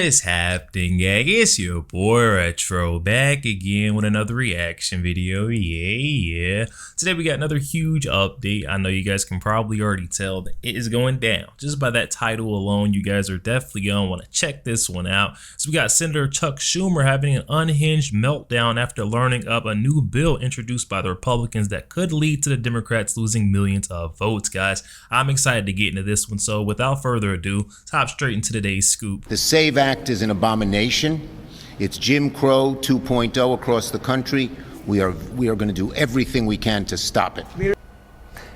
What is happening, gang? It's your boy Retro back again with another reaction video. Yeah. Today we got another huge update. I know you guys can probably already tell that it is going down. Just by that title alone, you guys are definitely going to want to check this one out. So we got Senator Chuck Schumer having an unhinged meltdown after learning of a new bill introduced by the Republicans that could lead to the Democrats losing millions of votes, guys. I'm excited to get into this one. So without further ado, let's hop straight into today's scoop. The SAVE Act is an abomination. It's Jim Crow 2.0 across the country. We are going to do everything we can to stop it.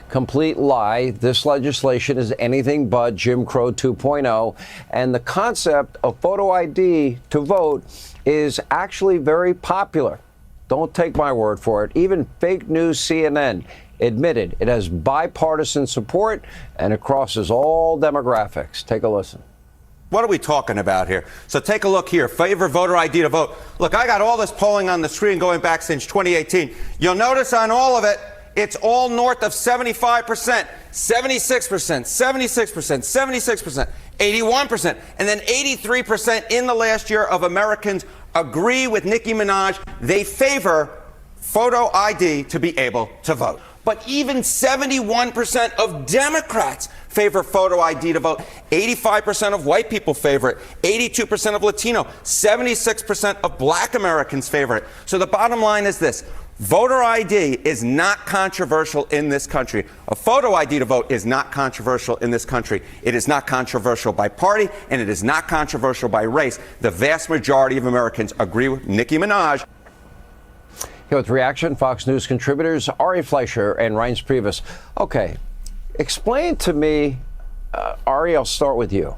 Complete lie. This legislation is anything but Jim Crow 2.0, and the concept of photo ID to vote is actually very popular. Don't take my word for it. Even fake news CNN admitted it has bipartisan support and it crosses all demographics. Take a listen. What are we talking about here? So take a look here. Favor voter ID to vote. Look, I got all this polling on the screen going back since 2018. You'll notice on all of it, it's all north of 75%, 76%, 76%, 76%, 81%, and then 83% in the last year of Americans agree with Nicki Minaj. They favor photo ID to be able to vote. But even 71% of Democrats favor photo ID to vote. 85% of white people favor it. 82% of Latino. 76% of black Americans favor it. So the bottom line is this. Voter ID is not controversial in this country. A photo ID to vote is not controversial in this country. It is not controversial by party, and it is not controversial by race. The vast majority of Americans agree with Nicki Minaj. Here with reaction, Fox News contributors Ari Fleischer and Reince Priebus. Okay, explain to me, Ari, I'll start with you.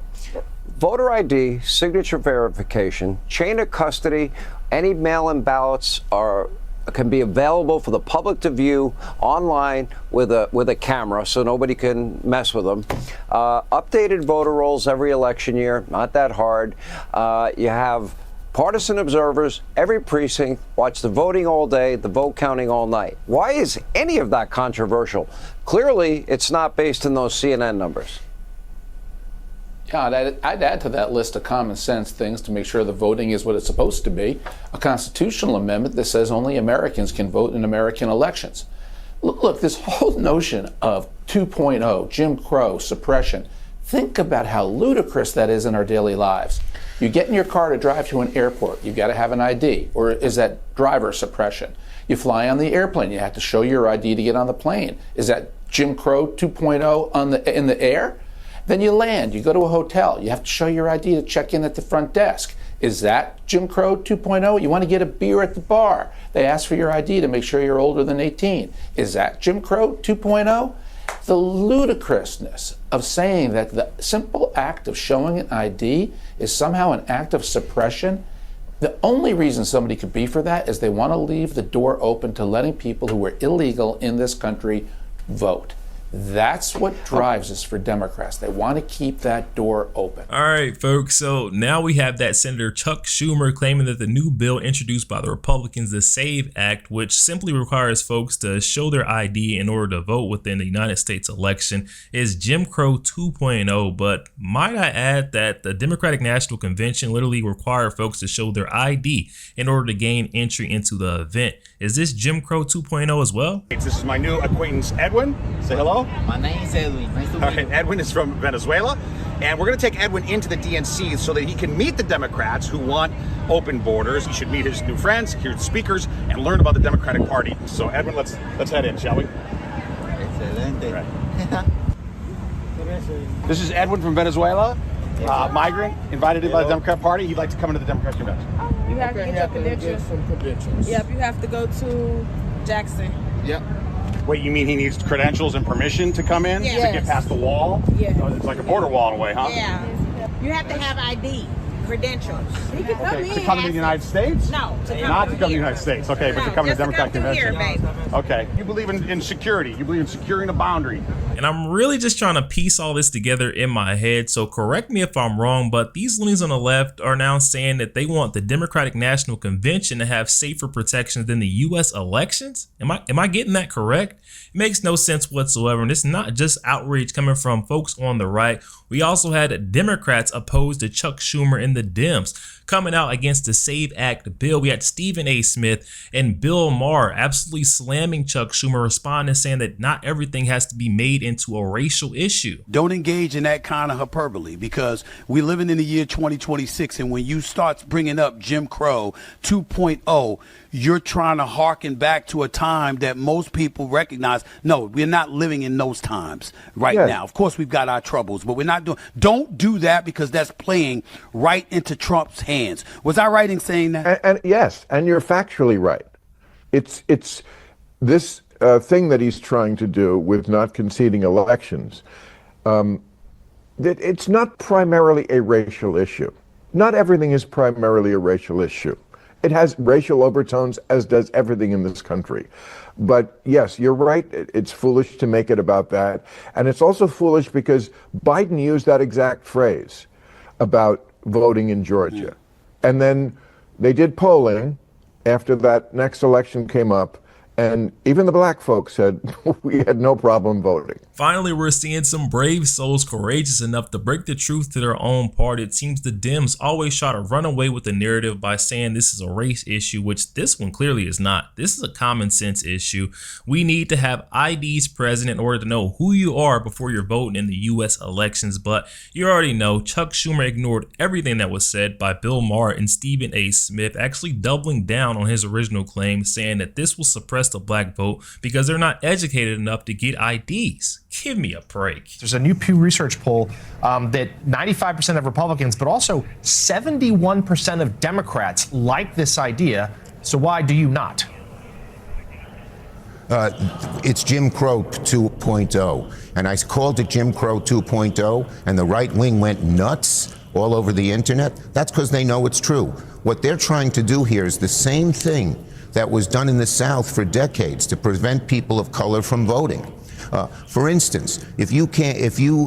Voter ID, signature verification, chain of custody, any mail-in ballots can be available for the public to view online with a camera, so nobody can mess with them. Updated voter rolls every election year, not that hard. You have partisan observers, every precinct, watch the voting all day, the vote counting all night. Why is any of that controversial? Clearly, it's not based on those CNN numbers. Yeah, I'd add to that list of common sense things to make sure the voting is what it's supposed to be. A constitutional amendment that says only Americans can vote in American elections. Look, this whole notion of 2.0, Jim Crow, suppression, think about how ludicrous that is in our daily lives. You get in your car to drive to an airport, you've got to have an ID, or is that driver suppression? You fly on the airplane, you have to show your ID to get on the plane. Is that Jim Crow 2.0 in the air? Then you land, you go to a hotel, you have to show your ID to check in at the front desk. Is that Jim Crow 2.0? You want to get a beer at the bar, they ask for your ID to make sure you're older than 18. Is that Jim Crow 2.0? The ludicrousness of saying that the simple act of showing an ID is somehow an act of suppression. The only reason somebody could be for that is they want to leave the door open to letting people who are illegal in this country vote. That's what drives us for Democrats. They want to keep that door open. All right, folks. So now we have that Senator Chuck Schumer claiming that the new bill introduced by the Republicans, the SAVE Act, which simply requires folks to show their ID in order to vote within the United States election, is Jim Crow 2.0. But might I add that the Democratic National Convention literally required folks to show their ID in order to gain entry into the event. Is this Jim Crow 2.0 as well? This is my new acquaintance, Edwin. Say hello. My name is Edwin. Nice to meet you. Edwin is from Venezuela, and we're going to take Edwin into the DNC so that he can meet the Democrats who want open borders. He should meet his new friends, hear the speakers, and learn about the Democratic Party. So, Edwin, let's head in, shall we? Excelente. Right. This is Edwin from Venezuela, migrant, invited in by the Democratic Party. He'd like to come into the Democratic Convention. You have to get some credentials. Yep, you have to go to Jackson. Yep. Wait, you mean he needs credentials and permission to come in? Yes. To get past the wall? Yeah. Oh, it's like a border wall in a way, huh? Yeah. You have to have ID, credentials. You can come in. To come to the United States? No, to come Not to to come to the here. United States, okay, but to come to the Democratic Convention. Here, baby. Okay. You believe in security. You believe in securing a boundary. And And I'm really just trying to piece all this together in my head, so correct me if I'm wrong, but these loonies on the left are now saying that they want the Democratic National Convention to have safer protections than the US elections? Am I getting that correct? It makes no sense whatsoever, and it's not just outrage coming from folks on the right. We also had Democrats opposed to Chuck Schumer and the Dems coming out against the SAVE Act bill. We had Stephen A. Smith and Bill Maher absolutely slamming Chuck Schumer, responding saying that not everything has to be made into a racial issue. Don't engage in that kind of hyperbole, because we're living in the year 2026, and when you start bringing up Jim Crow 2.0, you're trying to harken back to a time that most people recognize. No, we're not living in those times right now. Of course, we've got our troubles, but we're not doing. Don't do that, because that's playing right into Trump's hands. Was I right in saying that? And yes, and you're factually right. It's this thing that he's trying to do with not conceding elections. That it's not primarily a racial issue. Not everything is primarily a racial issue. It has racial overtones, as does everything in this country. But yes, you're right. It's foolish to make it about that. And it's also foolish because Biden used that exact phrase about voting in Georgia. And then they did polling after that next election came up. And even the black folks said we had no problem voting. Finally, we're seeing some brave souls courageous enough to break the truth to their own party. It seems the Dems always try to run away with the narrative by saying this is a race issue, which this one clearly is not. This is a common sense issue. We need to have IDs present in order to know who you are before you're voting in the US elections. But you already know Chuck Schumer ignored everything that was said by Bill Maher and Stephen A. Smith, actually doubling down on his original claim, saying that this will suppress the black vote because they're not educated enough to get IDs. Give me a break. There's a new Pew Research poll that 95% of Republicans, but also 71% of Democrats like this idea. So why do you not? It's Jim Crow 2.0, and I called it Jim Crow 2.0, and the right wing went nuts all over the internet. That's because they know it's true. What they're trying to do here is the same thing that was done in the South for decades to prevent people of color from voting. For instance, if you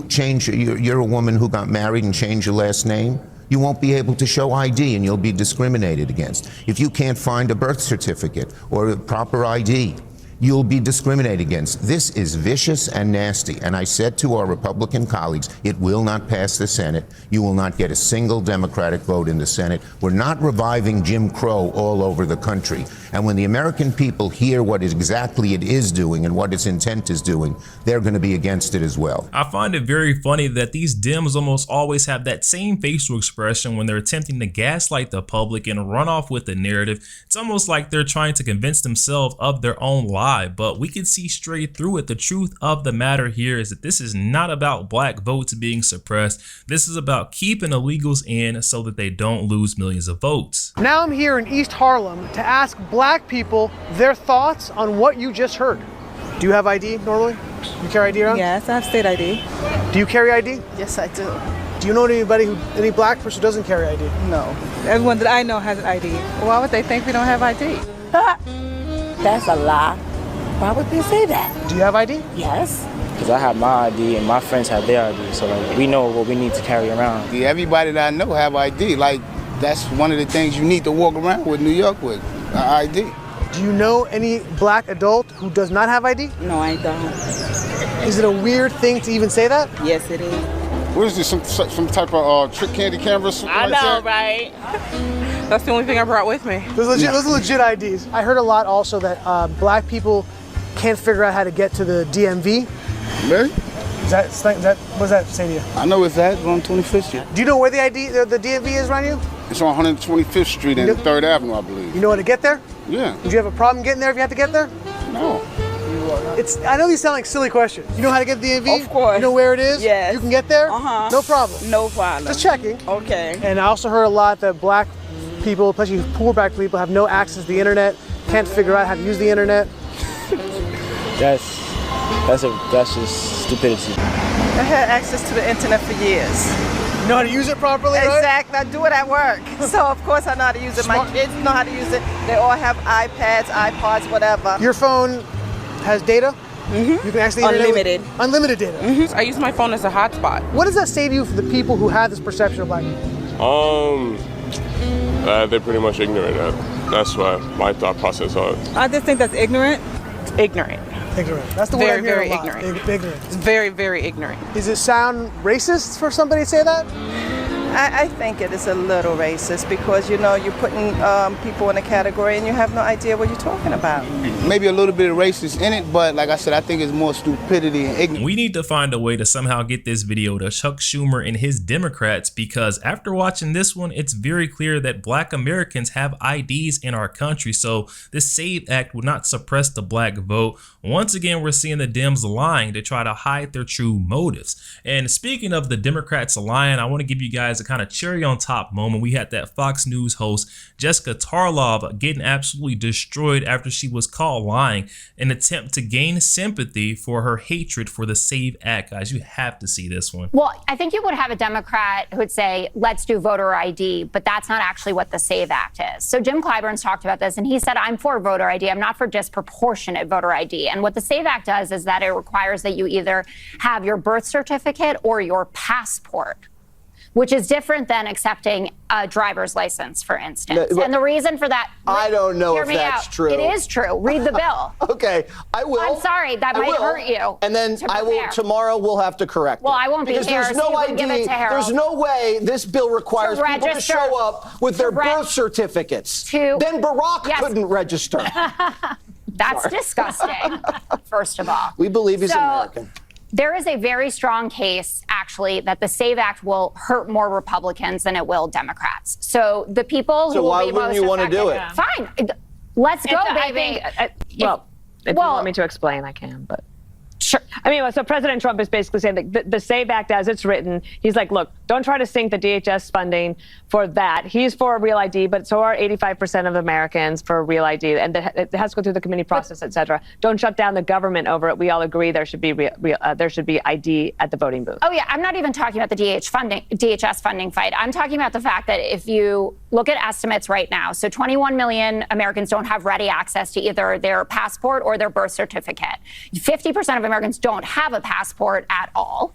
change, you're a woman who got married and changed your last name, you won't be able to show ID and you'll be discriminated against. If you can't find a birth certificate or a proper ID, you'll be discriminated against. This is vicious and nasty. And I said to our Republican colleagues, it will not pass the Senate. You will not get a single Democratic vote in the Senate. We're not reviving Jim Crow all over the country. And when the American people hear what exactly it is doing and what its intent is doing, they're going to be against it as well. I find it very funny that these Dems almost always have that same facial expression when they're attempting to gaslight the public and run off with the narrative. It's almost like they're trying to convince themselves of their own lie. But we can see straight through it. The truth of the matter here is that this is not about black votes being suppressed. This is about keeping illegals in so that they don't lose millions of votes. Now I'm here in East Harlem to ask black people their thoughts on what you just heard. Do you have ID normally? You carry ID around? Yes, I have state ID. Do you carry ID? Yes, I do. Do you know any black person who doesn't carry ID? No. Everyone that I know has an ID. Why would they think we don't have ID? That's a lie. Why would they say that? Do you have ID? Yes. Because I have my ID and my friends have their ID, so like, we know what we need to carry around. Yeah, everybody that I know have ID. Like, that's one of the things you need to walk around with New York with, ID. Do you know any black adult who does not have ID? No, I don't. Is it a weird thing to even say that? Yes, it is. What is this, some type of trick candy camera? I know, right? That's the only thing I brought with me. Those are legit IDs. I heard a lot also that black people can't figure out how to get to the DMV. Really? What does that say to you? I know it's that on 25th Street. Do you know where the DMV is around you? It's on 125th Street and 3rd Avenue, I believe. You know how to get there? Yeah. Would you have a problem getting there if you had to get there? No. I know these sound like silly questions. You know how to get to the DMV? Of course. You know where it is? Yes. You can get there? Uh-huh. No problem. No problem. Just checking. Okay. And I also heard a lot that black people, especially poor black people, have no access to the internet, can't figure out how to use the internet. That's just stupidity. I had access to the internet for years. You know how to use it properly, right? Exactly. I do it at work. So, of course, I know how to use it. My kids know how to use it. They all have iPads, iPods, whatever. Your phone has data? You can access the internet Unlimited. with unlimited data. I use my phone as a hotspot. What does that say to you for the people who have this perception of black people? They're pretty much ignorant. That's why my thought process on it. I just think that's ignorant. Ignorant. Ignorant. That's the word I'm Very, hearing very a lot. Ignorant. It's very, very ignorant. Does it sound racist for somebody to say that? I think it is a little racist because, you know, you're putting people in a category and you have no idea what you're talking about. Maybe a little bit of racist in it, but like I said, I think it's more stupidity and ignorance. We need to find a way to somehow get this video to Chuck Schumer and his Democrats, because after watching this one, it's very clear that black Americans have IDs in our country. So this SAVE Act would not suppress the black vote. Once again, we're seeing the Dems lying to try to hide their true motives. And speaking of the Democrats lying, I want to give you guys a kind of cherry on top moment. We had that Fox News host Jessica Tarlov getting absolutely destroyed after she was caught lying in an attempt to gain sympathy for her hatred for the SAVE Act. Guys, you have to see this one. Well, I think you would have a Democrat who would say, let's do voter ID, but that's not actually what the SAVE Act is. So Jim Clyburn's talked about this, and he said, I'm for voter ID. I'm not for disproportionate voter ID. And what the SAVE Act does is that it requires that you either have your birth certificate or your passport, which is different than accepting a driver's license, for instance. And the reason for that, I don't know if that's true. It is true. Read the bill. Okay, I will. I'm sorry, that might hurt you. And then I will, tomorrow we'll have to correct it. Well, I won't be because here, there's so no you can give it to Harold. There's no way this bill requires people to show up with their birth certificates. Then Barack couldn't register. That's disgusting, first of all. We believe he's American. There is a very strong case, actually, that the SAVE Act will hurt more Republicans than it will Democrats. So the people who will be most affected. So why wouldn't you want to do it? Fine. Let's go, baby. If you want me to explain, I can, but. Sure. I mean, so President Trump is basically saying that the SAVE Act as it's written, he's like, look, don't try to sink the DHS funding for that. He's for real ID, but so are 85% of Americans for real ID. And it has to go through the committee process, et cetera. Don't shut down the government over it. We all agree there should be ID at the voting booth. Oh, yeah. I'm not even talking about the DHS funding fight. I'm talking about the fact that if you look at estimates right now, so 21 million Americans don't have ready access to either their passport or their birth certificate. 50% of Americans don't have a passport at all.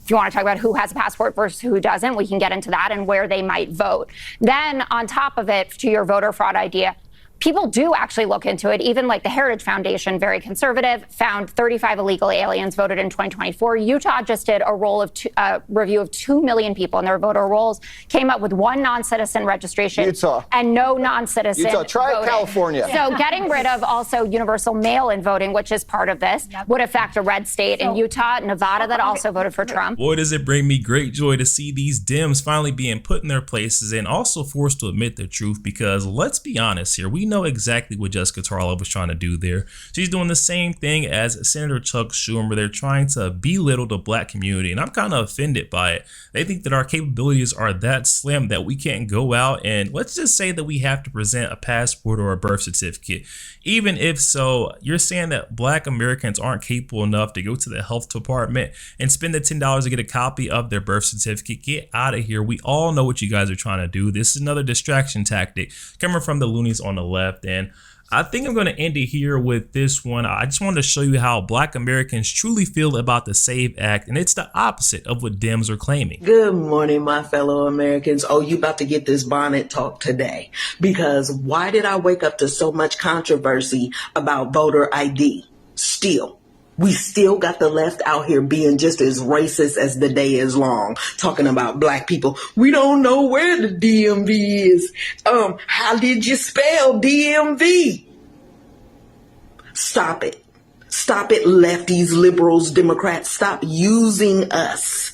If you want to talk about who has a passport versus who doesn't, we can get into that and where they might vote. Then on top of it, to your voter fraud idea, people do actually look into it. Even like the Heritage Foundation, very conservative, found 35 illegal aliens voted in 2024. Utah just did a review of 2 million people in their voter rolls, came up with one non-citizen registration and no non-citizen Utah, try voting. California. So getting rid of also universal mail-in voting, which is part of this, would affect a red state in Utah, Nevada that also voted for Trump. Boy, does it bring me great joy to see these Dems finally being put in their places and also forced to admit the truth, because let's be honest here, we know exactly what Jessica Tarlov was trying to do there. She's doing the same thing as Senator Chuck Schumer. They're trying to belittle the black community, and I'm kind of offended by it. They think that our capabilities are that slim that we can't go out and let's just say that we have to present a passport or a birth certificate. Even if so, you're saying that black Americans aren't capable enough to go to the health department and spend the $10 to get a copy of their birth certificate. Get out of here. We all know what you guys are trying to do. This is another distraction tactic coming from the loonies on the left. And I think I'm going to end it here with this one. I just wanted to show you how black Americans truly feel about the SAVE Act, and it's the opposite of what Dems are claiming. Good morning, my fellow Americans. Oh, you about to get this bonnet talk today. Because why did I wake up to so much controversy about voter ID? We still got the left out here being just as racist as the day is long, talking about black people. We don't know where the DMV is. How did you spell DMV? Stop it. Stop it, lefties, liberals, Democrats. Stop using us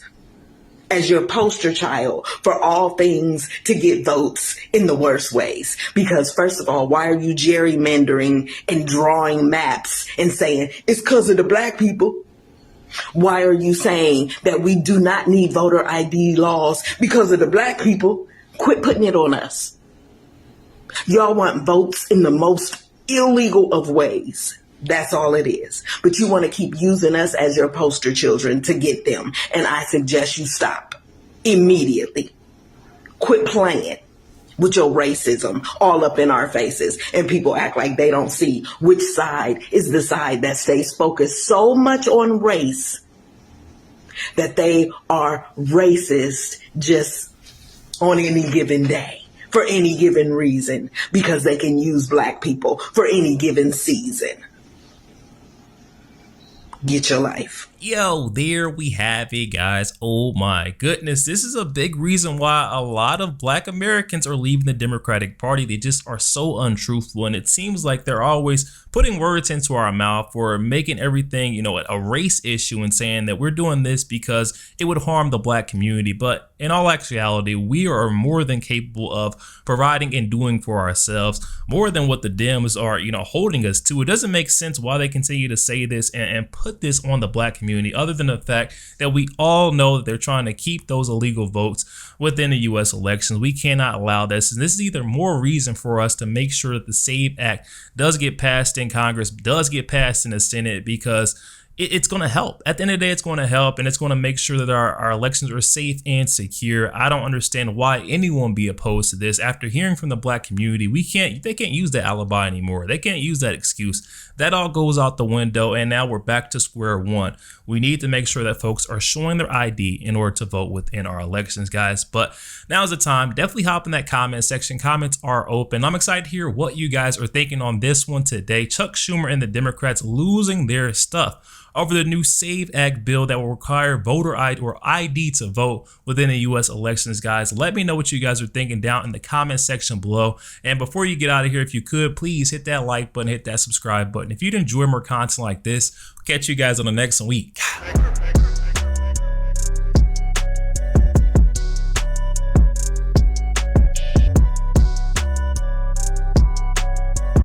as your poster child for all things to get votes in the worst ways. Because first of all, why are you gerrymandering and drawing maps and saying it's because of the black people? Why are you saying that we do not need voter ID laws because of the black people? Quit putting it on us. Y'all want votes in the most illegal of ways. That's all it is. But you want to keep using us as your poster children to get them. And I suggest you stop immediately. Quit playing. with your racism all up in our faces. And people act like they don't see which side is the side that stays focused so much on race that they are racist just on any given day, for any given reason, because they can use black people for any given season. Get your life. Yo, there we have it, guys. Oh my goodness. This is a big reason why a lot of black Americans are leaving the Democratic Party. They just are so untruthful, and it seems like they're always putting words into our mouth or making everything, you know, a race issue and saying that we're doing this because it would harm the black community. But in all actuality, we are more than capable of providing and doing for ourselves, more than what the Dems are, you know, holding us to. It doesn't make sense why they continue to say this and put this on the black community, other than the fact that we all know that they're trying to keep those illegal votes within the U.S. elections. We cannot allow this. And this is either more reason for us to make sure that the SAVE Act does get passed in Congress, does get passed in the Senate, because it's going to help. At the end of the day, it's going to help, and it's going to make sure that our elections are safe and secure. I don't understand why anyone be opposed to this. After hearing from the black community, they can't use that alibi anymore. They can't use that excuse. That all goes out the window, and now we're back to square one. We need to make sure that folks are showing their ID in order to vote within our elections, guys. But now's the time. Definitely hop in that comment section. Comments are open. I'm excited to hear what you guys are thinking on this one today. Chuck Schumer and the Democrats losing their stuff over the new SAVE Act bill that will require voter ID or ID to vote within the U.S. elections, guys. Let me know what you guys are thinking down in the comment section below. And before you get out of here, if you could, please hit that like button, hit that subscribe button. If you'd enjoy more content like this, catch you guys on the next week.